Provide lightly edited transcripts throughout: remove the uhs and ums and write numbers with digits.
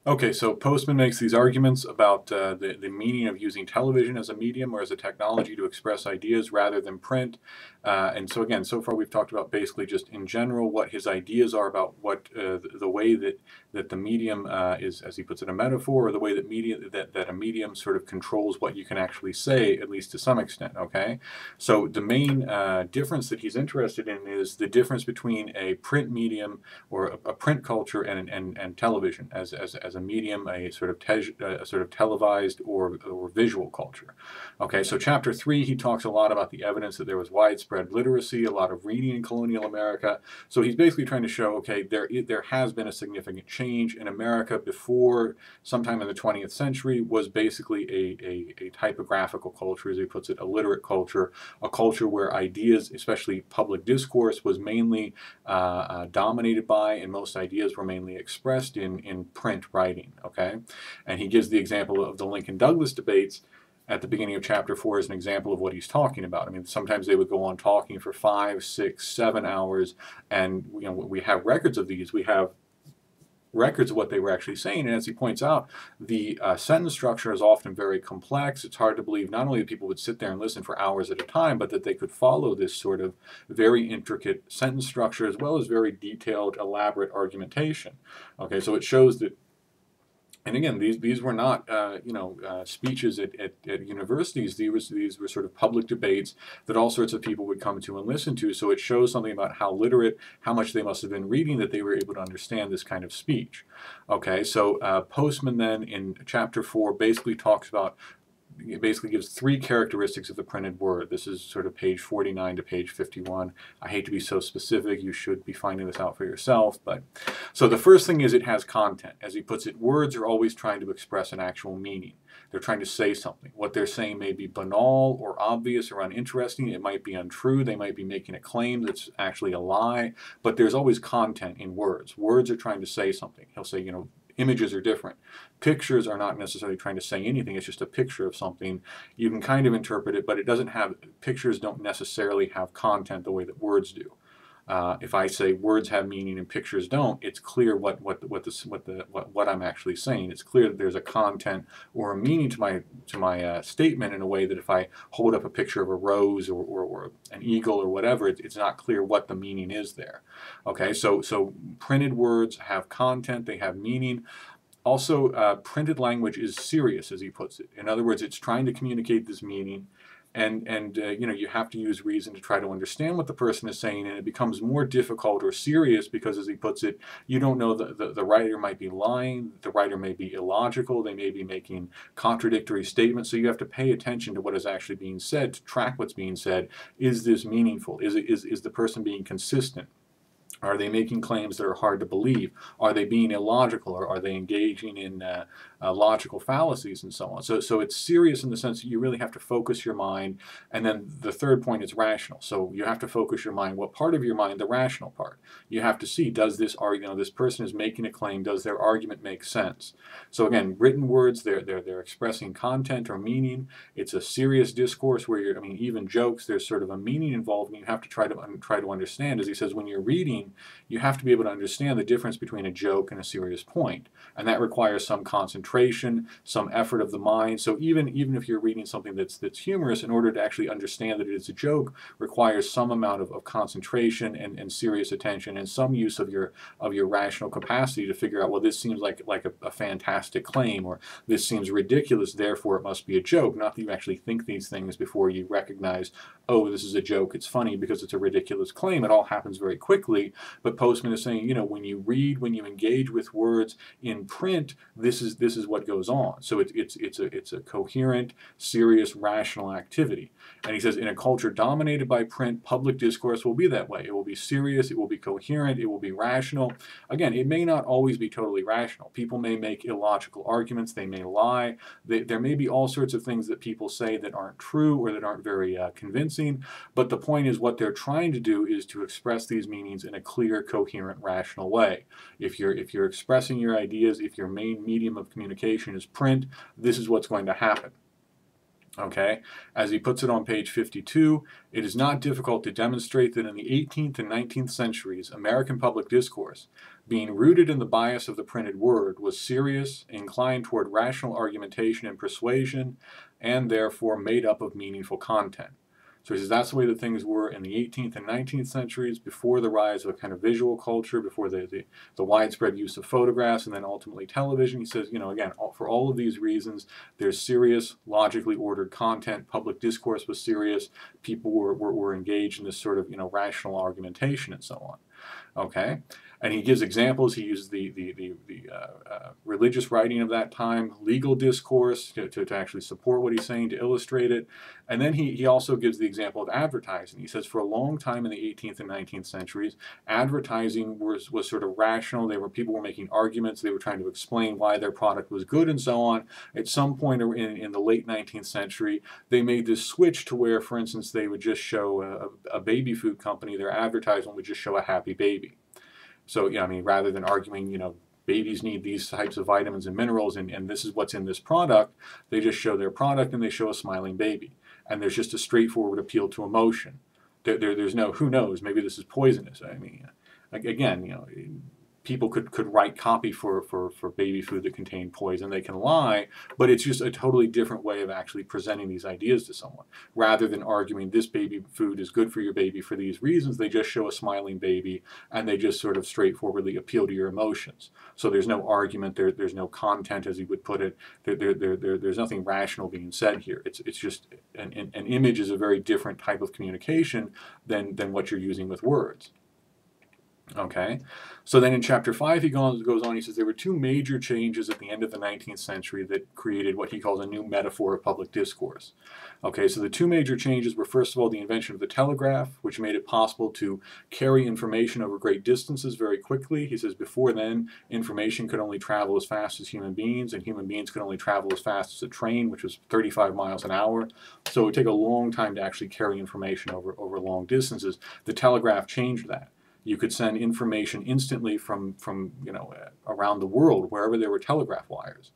Okay, so Postman makes these arguments about the meaning of using television as a medium or as a technology to express ideas rather than print. And so again, so far we've talked about basically just in general what his ideas are about what the way that the medium is, as he puts it, a metaphor, or the way that that a medium sort of controls what you can actually say, at least to some extent. Okay, so the main difference that he's interested in is the difference between a print medium or a print culture and television as a medium, a sort of a sort of televised or visual culture. Okay, so chapter 3, he talks a lot about the evidence that there was widespread literacy, a lot of reading in colonial America. So he's basically trying to show, okay, there has been a significant change in America before sometime in the 20th century was basically a typographical culture, as he puts it, a literate culture, a culture where ideas, especially public discourse, was mainly dominated by, and most ideas were mainly expressed in print writing. Okay, and he gives the example of the Lincoln-Douglas debates at the beginning of chapter 4 as an example of what he's talking about. I mean, sometimes they would go on talking for 5, 6, 7 hours, and we have records of these. We have records of what they were actually saying. And as he points out, the sentence structure is often very complex. It's hard to believe not only that people would sit there and listen for hours at a time, but that they could follow this sort of very intricate sentence structure as well as very detailed, elaborate argumentation. Okay, so it shows that. And again, these were not speeches at universities. These were sort of public debates that all sorts of people would come to and listen to. So it shows something about how literate, how much they must have been reading, that they were able to understand this kind of speech. Okay, so Postman then in chapter 4 basically talks about, it basically gives 3 characteristics of the printed word. This is sort of page 49 to page 51. I hate to be so specific. You should be finding this out for yourself. But so the first thing is it has content. As he puts it, words are always trying to express an actual meaning. They're trying to say something. What they're saying may be banal or obvious or uninteresting. It might be untrue. They might be making a claim that's actually a lie. But there's always content in words. Words are trying to say something. He'll say, images are different. Pictures are not necessarily trying to say anything. It's just a picture of something. You can kind of interpret it, but it doesn't have, pictures don't necessarily have content the way that words do. If I say words have meaning and pictures don't, it's clear what I'm actually saying. It's clear that there's a content or a meaning to my statement in a way that if I hold up a picture of a rose or an eagle or whatever, it's not clear what the meaning is there. Okay, so printed words have content, they have meaning. Also, printed language is serious, as he puts it. In other words, it's trying to communicate this meaning, and you have to use reason to try to understand what the person is saying, and it becomes more difficult or serious because, as he puts it, you don't know, the writer might be lying, the writer may be illogical, they may be making contradictory statements, so you have to pay attention to what is actually being said, to track what's being said. Is this meaningful? Is the person being consistent? Are they making claims that are hard to believe? Are they being illogical, or are they engaging in logical fallacies and so on? So it's serious in the sense that you really have to focus your mind. And then the third point is rational. So you have to focus your mind. What part of your mind? The rational part. You have to see, does this argument, this person is making a claim, does their argument make sense? So again, written words, they're expressing content or meaning. It's a serious discourse where even jokes, there's sort of a meaning involved, and you have to try to understand. As he says, when you're reading, you have to be able to understand the difference between a joke and a serious point. And that requires some concentration, some effort of the mind. So even if you're reading something that's humorous, in order to actually understand that it is a joke, requires some amount of concentration and serious attention, and some use of your rational capacity to figure out, well, this seems like a fantastic claim, or this seems ridiculous, therefore it must be a joke. Not that you actually think these things before you recognize, oh, this is a joke, it's funny because it's a ridiculous claim. It all happens very quickly. But Postman is saying, when you read, when you engage with words in print, this is what goes on. So it's a coherent, serious, rational activity. And he says, in a culture dominated by print, public discourse will be that way. It will be serious, it will be coherent, it will be rational. Again, it may not always be totally rational. People may make illogical arguments, they may lie. There may be all sorts of things that people say that aren't true or that aren't very convincing. But the point is, what they're trying to do is to express these meanings in a clear, coherent, rational way. If you're expressing your ideas, if your main medium of communication is print, this is what's going to happen. Okay, as he puts it on page 52, it is not difficult to demonstrate that in the 18th and 19th centuries, American public discourse, being rooted in the bias of the printed word, was serious, inclined toward rational argumentation and persuasion, and therefore made up of meaningful content. So he says that's the way that things were in the 18th and 19th centuries, before the rise of a kind of visual culture, before the widespread use of photographs, and then ultimately television. He says, again, for all of these reasons, there's serious, logically ordered content. Public discourse was serious. People were engaged in this sort of, rational argumentation and so on. Okay, and he gives examples. He uses the religious writing of that time, legal discourse to actually support what he's saying, to illustrate it. And then he also gives the example of advertising. He says for a long time in the 18th and 19th centuries, advertising was sort of rational. People were making arguments. They were trying to explain why their product was good and so on. At some point in the late 19th century, they made this switch to where, for instance, they would just show a baby food company, their advertisement would just show a happy baby. So, rather than arguing, babies need these types of vitamins and minerals, and this is what's in this product, they just show their product and they show a smiling baby. And there's just a straightforward appeal to emotion. There's no, who knows, maybe this is poisonous. Again, people could write copy for baby food that contained poison. They can lie, but it's just a totally different way of actually presenting these ideas to someone. Rather than arguing this baby food is good for your baby for these reasons, they just show a smiling baby and they just sort of straightforwardly appeal to your emotions. So there's no argument, there's no content, as he would put it. There's nothing rational being said here. It's just an image is a very different type of communication than what you're using with words. Okay, so then in chapter 5 he goes on, he says there were two major changes at the end of the 19th century that created what he calls a new metaphor of public discourse. Okay, so the two major changes were, first of all, the invention of the telegraph, which made it possible to carry information over great distances very quickly. He says before then, information could only travel as fast as human beings, and human beings could only travel as fast as a train, which was 35 miles an hour. So it would take a long time to actually carry information over long distances. The telegraph changed that. You could send information instantly from around the world, wherever there were telegraph wires.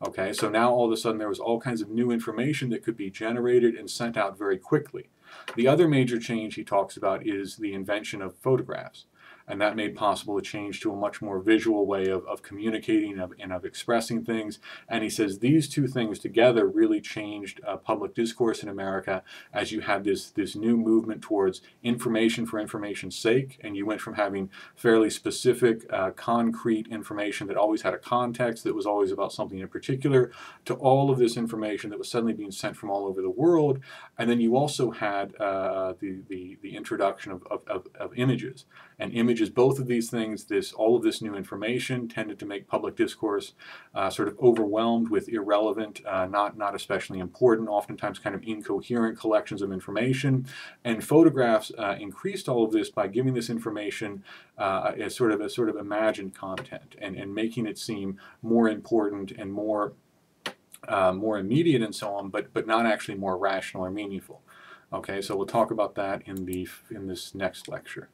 Okay, so now all of a sudden there was all kinds of new information that could be generated and sent out very quickly. The other major change he talks about is the invention of photographs. And that made possible a change to a much more visual way of communicating and of expressing things. And he says these two things together really changed public discourse in America, as you had this new movement towards information for information's sake. And you went from having fairly specific, concrete information that always had a context, that was always about something in particular, to all of this information that was suddenly being sent from all over the world. And then you also had the introduction of images. And images, both of these things, all of this new information tended to make public discourse sort of overwhelmed with irrelevant, not especially important, oftentimes kind of incoherent collections of information. And photographs increased all of this by giving this information as sort of imagined content and making it seem more important and more immediate and so on, but not actually more rational or meaningful. Okay, so we'll talk about that in this next lecture.